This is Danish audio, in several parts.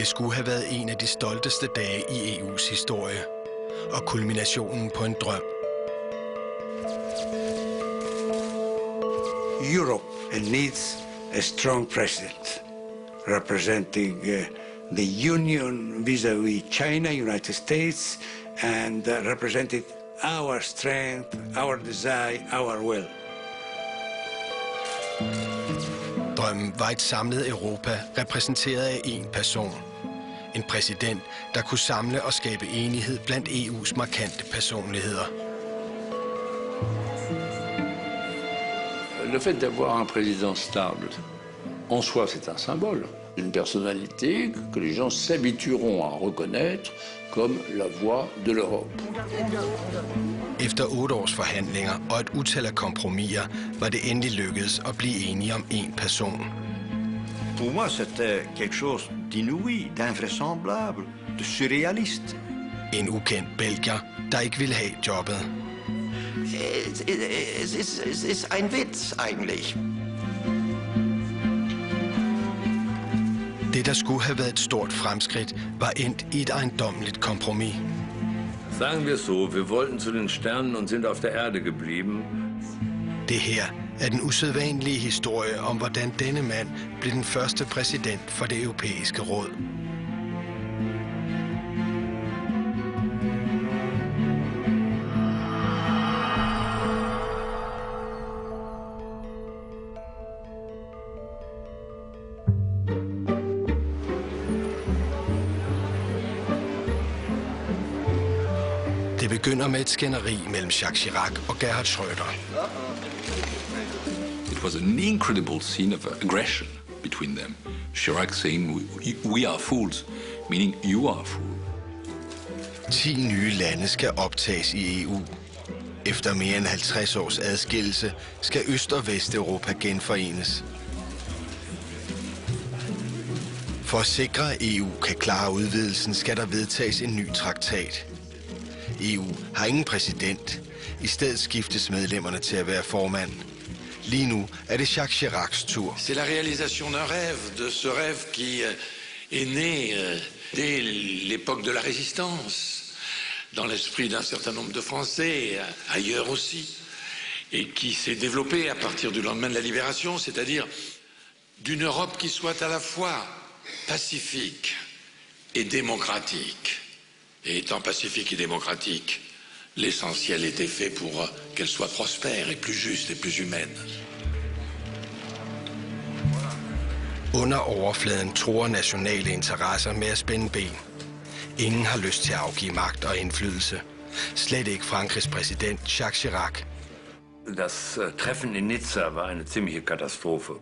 Det skulle have været en af de stolteste dage i EU's historie, og kulminationen på en drøm. Europe needs a strong president representing the Union vis-à-vis China, United States, and representing our strength, our desire, our will. Drømmen var et samlet Europa, repræsenteret af én person. En præsident, der kunne samle og skabe enighed blandt EU's markante personligheder. Le fait d'avoir un président stable, en soi, c'est un symbole. Une personnalité que les gens s'habitueront à reconnaître comme la voix de l'Europe. Efter 8 års forhandlinger og et utal af kompromiser, var det endelig lykkedes at blive enige om én person. Pour moi, c'était quelque chose d'inouï, d'invraisemblable, de surréaliste. En ukendt belgier, der ikke ville have jobbet. Es ist ein Witz eigentlich. Det, der skulle have været et stort fremskridt, var endt i et ejendommeligt kompromis. Sagen wir so, wir wollten zu den Sternen und sind auf der Erde geblieben. Det her er den usædvanlige historie om, hvordan denne mand blev den første præsident for det europæiske råd. Det begynder med et skænderi mellem Jacques Chirac og Gerhard Schröder. It was an incredible scene of aggression between them. Chirac saying, we are fools, meaning you are a fool. 10 nye lande skal optages i EU. Efter mere end 50 års adskillelse skal Øst- og Vesteuropa genforenes. For at sikre, at EU kan klare udvidelsen, skal der vedtages en ny traktat. EU har ingen præsident. I stedet skiftes medlemmerne til at være formand. Lige nu er det Jacques Chiracs tur. C'est la réalisation d'un rêve, de ce rêve qui est né dès l'époque de la Résistance, dans l'esprit d'un certain nombre de Français, ailleurs aussi, et qui s'est développé à partir du lendemain de la Libération, c'est-à-dire d'une Europe qui soit à la fois pacifique et démocratique. Et étant pacifique et démocratique, l'essentiel était fait pour qu'elle soit prospère et plus juste et plus humaine. Under overfladen truer nationale interesser med at spænde ben. Ingen har lyst til at afgive magt og indflydelse. Slet ikke Frankrigs præsident Jacques Chirac. Das Treffen in Nizza war eine ziemliche Katastrophe.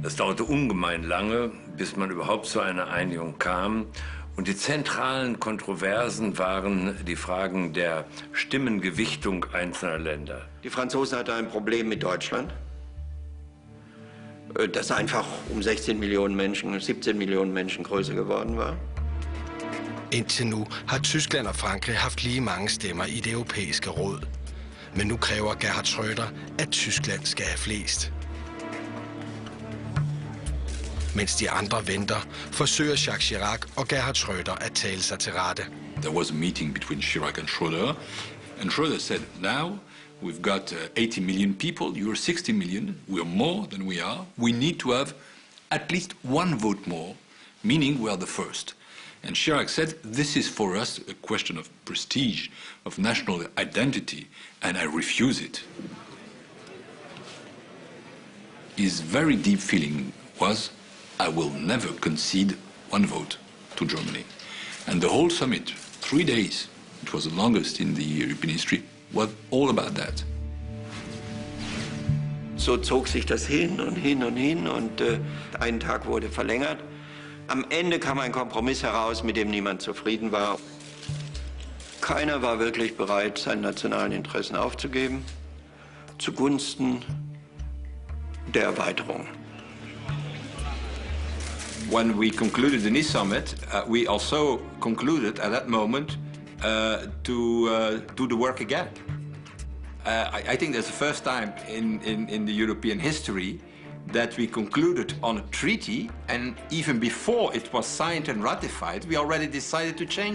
Das dauerte ungemein lange, bis man überhaupt zu einer Einigung kam. Und die zentralen Kontroversen waren die Fragen der Stimmengewichtung einzelner Länder. Die Franzosen hatten ein Problem mit Deutschland, das einfach 16 Millionen Menschen, 17 Millionen Menschen größer geworden war. Indtil nu har Tyskland og Frankrig haft lige mange stemmer i det europæiske råd. Men nu kræver Gerhard Schröder, at Tyskland skal have flest. Mens de andre venter, forsøger Jacques Chirac og Gerhard Schröder at tale sig til rette. There was a meeting between Chirac and Schröder said, now we've got 80 million people, you're 60 million, we're more than we are. We need to have at least one vote more, meaning we are the first. And Chirac said, this is for us a question of prestige, of national identity, and I refuse it. His very deep feeling was, I will never concede one vote to Germany. And the whole summit, 3 days, it was the longest in the European history, was all about that. So zog sich das hin und hin und hin und ein Tag wurde verlängert. Am Ende kam ein Kompromiss heraus, mit dem niemand zufrieden war. Keiner war wirklich bereit, seine nationalen Interessen aufzugeben, zugunsten der Erweiterung. When we concluded the Nice summit, we also concluded at that moment to do the work again. I think that's the first time in the European history that we concluded on a treaty, and even before it was signed and ratified, we already decided to change.